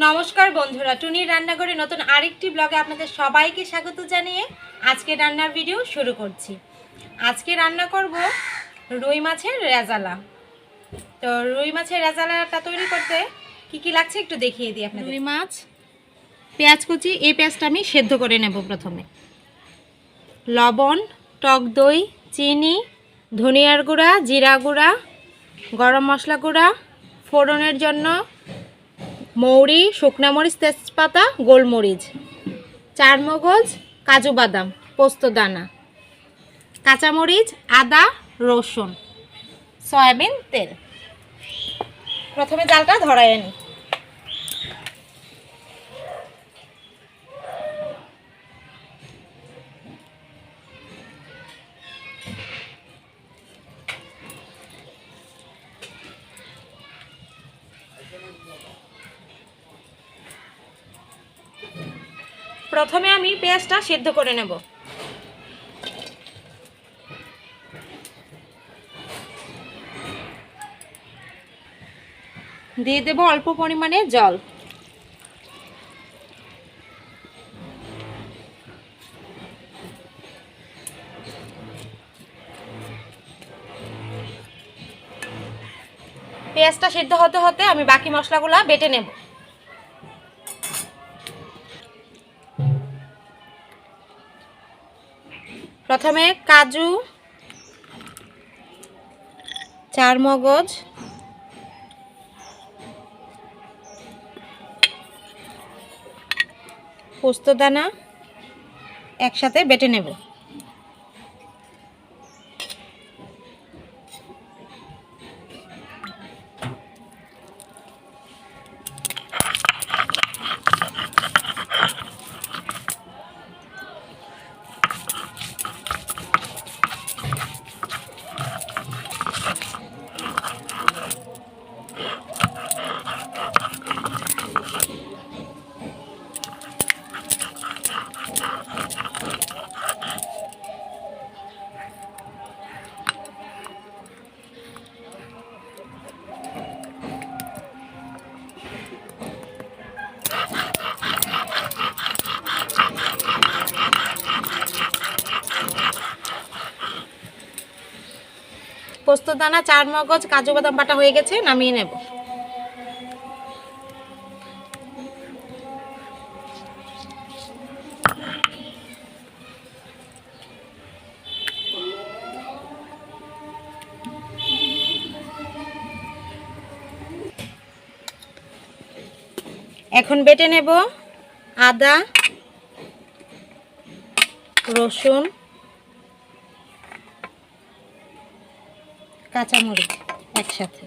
নমস্কার বন্ধুরা, টুনির রান্নাঘরে নতুন আরেকটি ব্লগে আপনাদের সবাইকে স্বাগত জানিয়ে আজকে রান্নার ভিডিও শুরু করছি। আজকে রান্না করব রুই মাছের রেজালা। তো রুই মাছের রেজালাটা তৈরি করতে কি কি লাগছে একটু দেখিয়ে দিই আপনাদের। রুই মাছ, পেঁয়াজ কুচি, এই পেঁয়াজটা আমি সেদ্ধ করে নেব। প্রথমে লবণ, টক দই, চিনি, ধনিয়ার গুঁড়া, জিরা গুঁড়া, গরম মশলা গুঁড়া, ফোড়নের জন্য মৌরি, শুকনা মরিচ, তেজপাতা, গোলমরিচ, চারমগজ, কাজু বাদাম, পোস্তদানা, কাঁচামরিচ, আদা, রসুন, সয়াবিন তেল। প্রথমে জালটা ধরাই আনি। প্রথমে আমি পেঁয়াজটা সিদ্ধ করে নেব। দিয়ে দেব অল্প পরিমাণে জল। পেঁয়াজটা সিদ্ধ হতে হতে আমি বাকি মশলাগুলো বেটে নেব। প্রথমে কাজু, চারমগজ, পোস্তদানা একসাথে বেটে নেব। পোস্তদানা, চারমগজ, কাজু বাদাম বাটা হয়ে গেছে, নামিয়ে নেব। এখন বেটে নেব আদা, রসুন, কাঁচামরিচ একসাথে।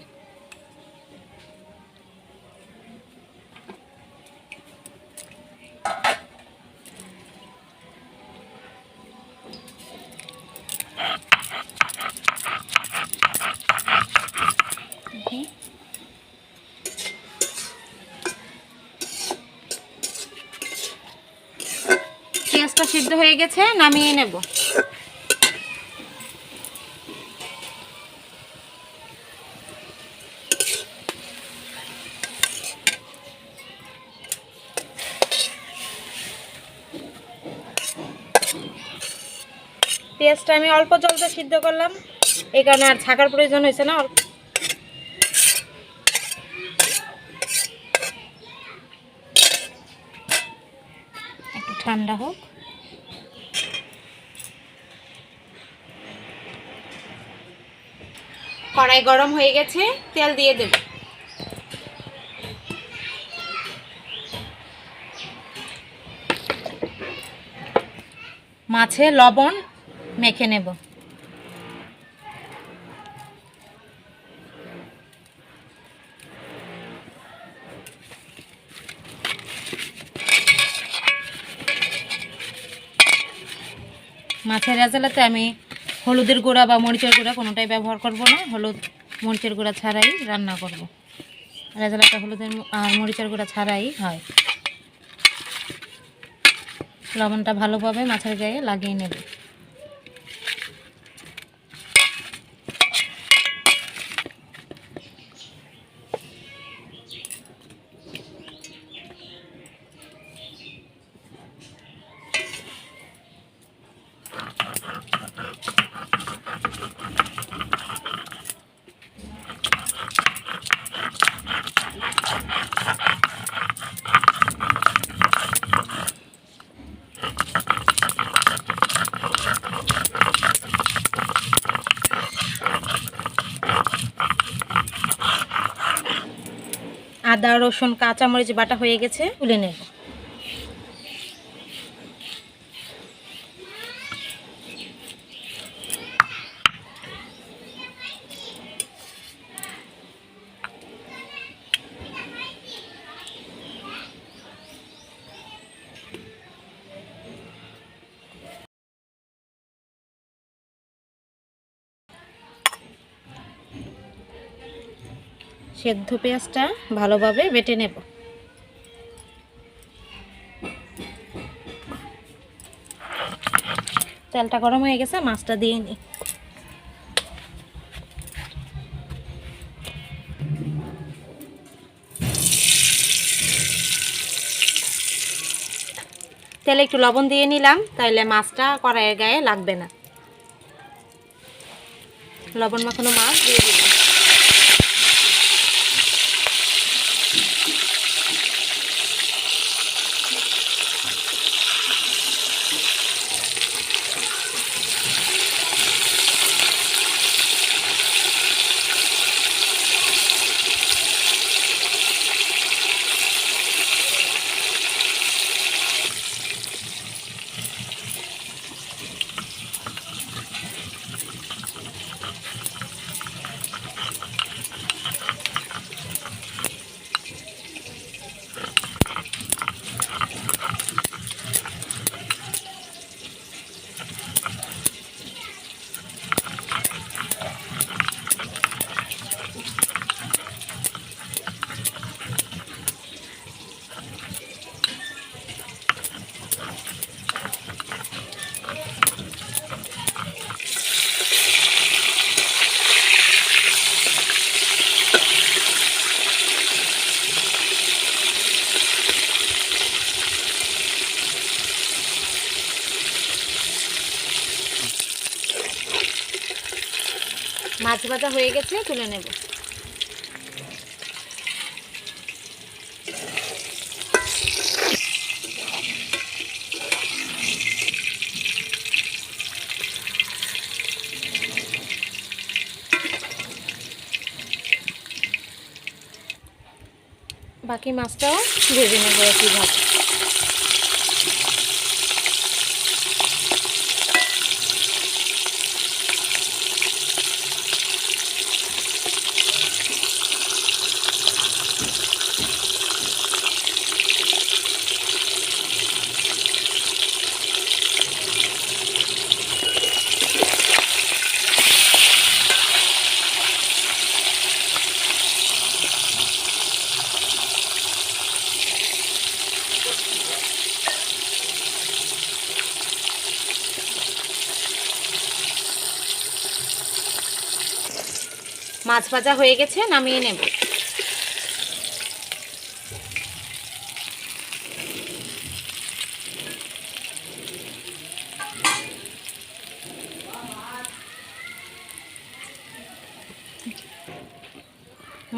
পেঁয়াজটা সিদ্ধ হয়ে গেছে, নামিয়ে নেব। পেঁয়াজটা আমি অল্প জলতে সিদ্ধ করলাম, এই কারণে আর ছাকার প্রয়োজন হয়েছে না। একটু ঠান্ডা হোক। কড়াই গরম হয়ে গেছে, তেল দিয়ে দেব। মাছে লবণ মেখে নেব। মাছের রেজালাতে আমি হলুদের গুঁড়া বা মরিচের গুঁড়া কোনোটাই ব্যবহার করব না। হলুদ মরিচের গুঁড়া ছাড়াই রান্না করব। রেজালাটা হলুদের আর মরিচের গুঁড়া ছাড়াই হয়। লবণটা ভালোভাবে মাছের গায়ে লাগিয়ে নেব। আদা রসুন কাঁচামরিচ বাটা হয়ে গেছে, তুলে নেব। সেদ্ধ পেঁয়াজটা ভালোভাবে বেটে নেব। তেলটা গরম হয়ে গেছে, মাছটা দিয়ে নিই। তেলে একটু লবণ দিয়ে নিলাম, তাইলে মাছটা কড়াইয়ের গায়ে লাগবে না। লবণ মাখানো মাছ দিয়ে দিলাম। মাছ ভাজা হয়ে গেছে, তুলে নেব। বাকি মাছটাও ভেজে নেব একইভাবে। মাছ ভাজা হয়ে গেছে, নামিয়ে নেব।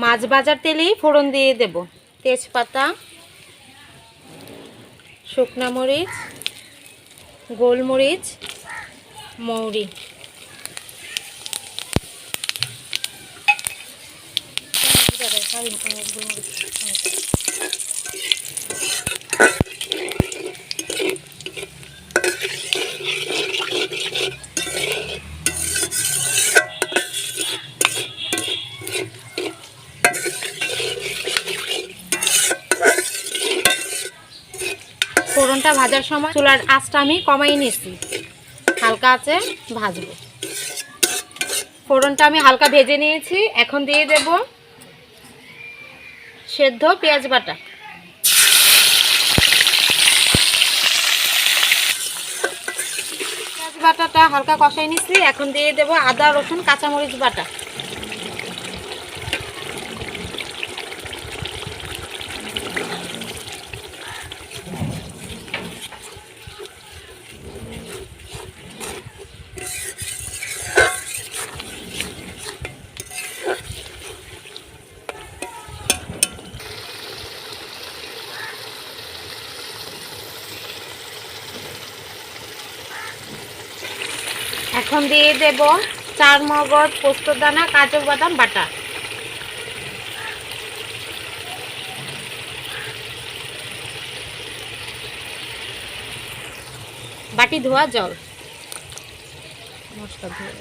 মাছ ভাজার তেলেই ফোড়ন দিয়ে দেব। তেজপাতা, শুকনা মরিচ, গোলমরিচ, মৌরি। ফোড়নটা ভাজার সময় চুলার আঁচটা আমি কমাই নিয়েছি, হালকা আঁচে ভাজবো। ফোড়নটা আমি হালকা ভেজে নিয়েছি, এখন দিয়ে দেব সেদ্ধ পেঁয়াজ বাটা। পেঁয়াজ বাটাটা হালকা কষাই নিচ্ছি, এখন দিয়ে দেব আদা রসুন কাঁচামরিচ বাটা। এখন দিয়ে দেব 4 মগজ পোস্তদানা কাজু বাদাম বাটা। বাটি ধোয়া জল, মশলা ধোয়া।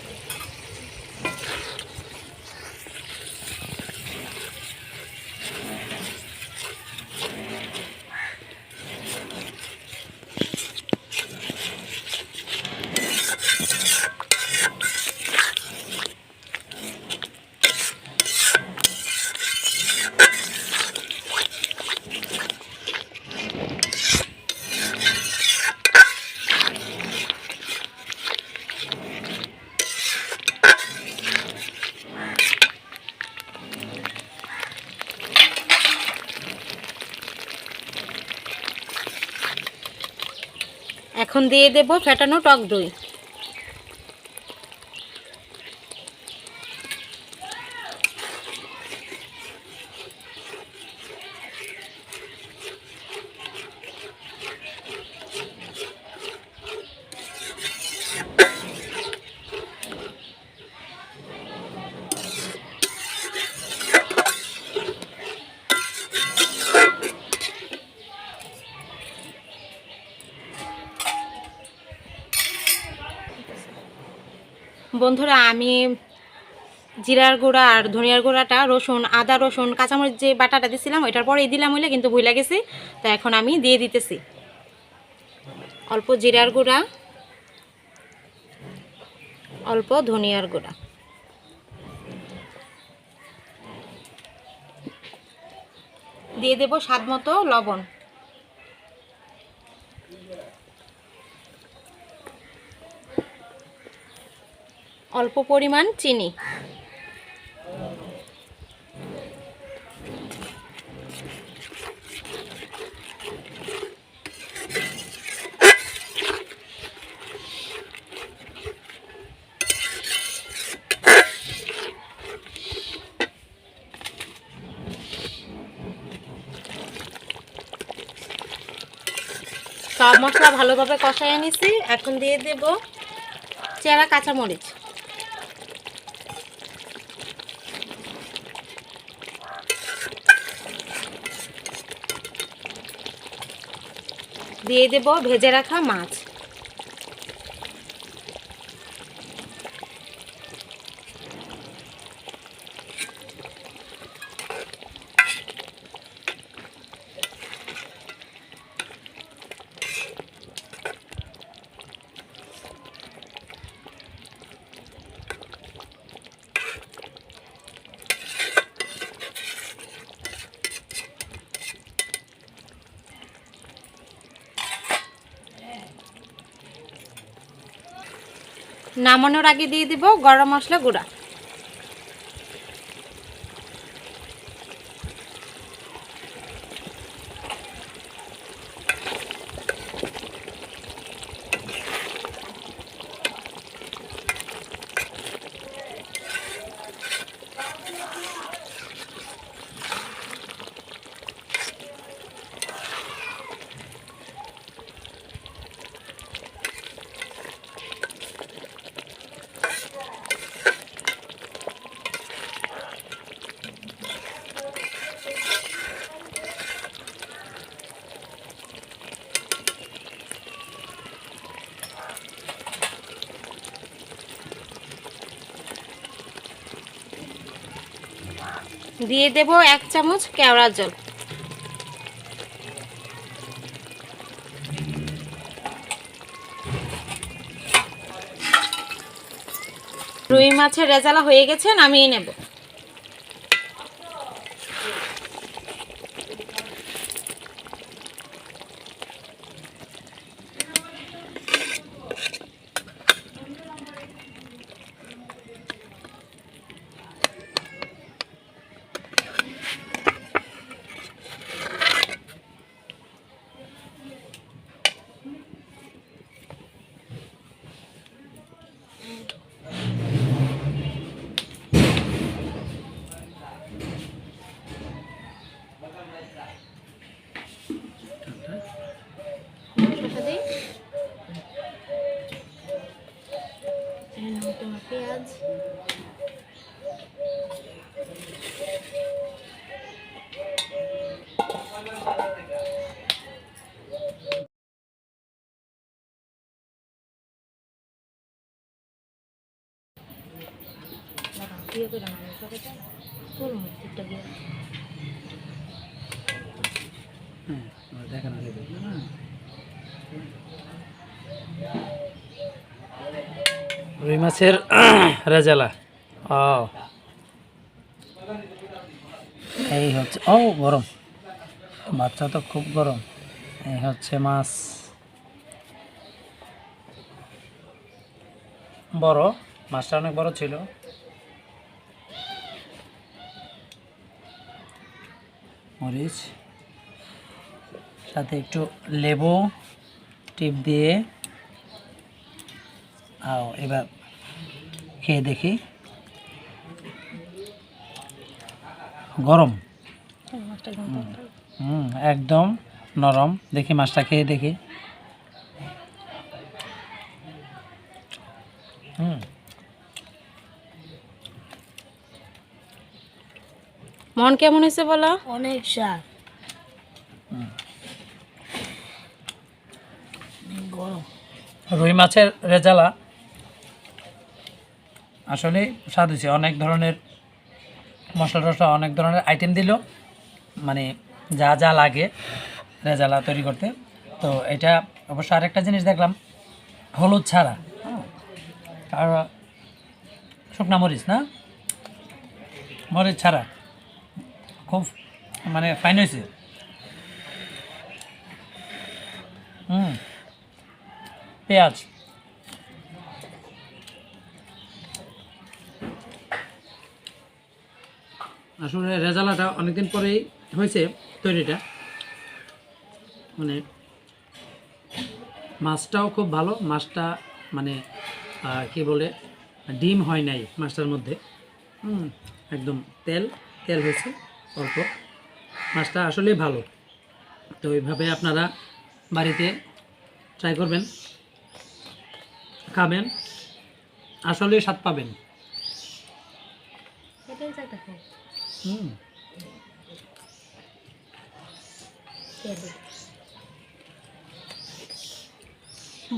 এখন দিয়ে দেব ফেটানো টক দই। বন্ধুরা, আমি জিরার গুঁড়া আর ধনিয়ার গুঁড়াটা, রসুন, আদা রসুন কাঁচামরিচ যে বাটাটা দিছিলাম ওইটার পরেই দিলাম হইলে, কিন্তু ভুলে গেছি। তো এখন আমি দিয়ে দিতেছি অল্প জিরার গুঁড়া, অল্প ধনিয়ার গুঁড়া, দিয়ে দেব স্বাদ মতো লবণ, অল্প পরিমাণ চিনি, সব মশলা ভালোভাবে কষায় নিছি। এখন দিয়ে দেব চেরা কাঁচামরিচ, দিয়ে দেব ভেজে রাখা মাছ, নামানোর আগে দিয়ে দিব গরম মশলা গুঁড়া, দিয়ে দেব 1 চামচ কেওড়া জল, রুই মাছের রেজালা হয়ে গেছে, নামিয়ে নেব। রুই মাছের রেজালা। ও এই হচ্ছে, ও গরম, বাচ্চা তো খুব গরম। এই হচ্ছে মাছ, বড় মাছটা অনেক বড় ছিল। মরিচ সাথে একটু লেবু টিপ দিয়ে, এবার খেয়ে দেখি। গরম, একদম নরম। দেখি মাছটা খেয়ে দেখি। মন কেমন হয়েছে বলো? অনেক স্বাদ। গরম। রুই মাছের রেজালা আসলে স্বাদ হয়েছে। অনেক ধরনের মশলা টশলা, অনেক ধরনের আইটেম দিল, মানে যা যা লাগে রেজালা তৈরি করতে। তো এটা অবশ্য আরেকটা জিনিস দেখলাম, হলুদ ছাড়া, আর শুকনা মরিচ না, মরিচ ছাড়া, খুব মানে ফাইন হয়েছে। পেঁয়াজ, আসলে রেজালাটা অনেকদিন পরেই হয়েছে তৈরিটা। মানে মাছটাও খুব ভালো। মাছটা মানে কি বলে, ডিম হয় নাই মাছটার মধ্যে। একদম তেল তেল হয়েছে অল্প। মাছটা আসলেই ভালো। তো এইভাবে আপনারা বাড়িতে ট্রাই করবেন, খাবেন, আসলেই স্বাদ পাবেন।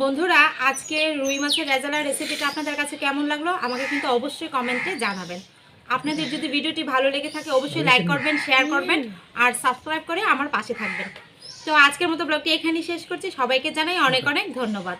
বন্ধুরা, আজকে রুই মাছের রেজালার রেসিপিটা আপনাদের কাছে কেমন লাগলো আমাকে কিন্তু অবশ্যই কমেন্টে জানাবেন। আপনাদের যদি ভিডিওটি ভালো লেগে থাকে অবশ্যই লাইক করবেন, শেয়ার করবেন আর সাবস্ক্রাইব করে আমার পাশে থাকবেন। তো আজকের মতো ব্লগটি এখানেই শেষ করছি। সবাইকে জানাই অনেক অনেক ধন্যবাদ।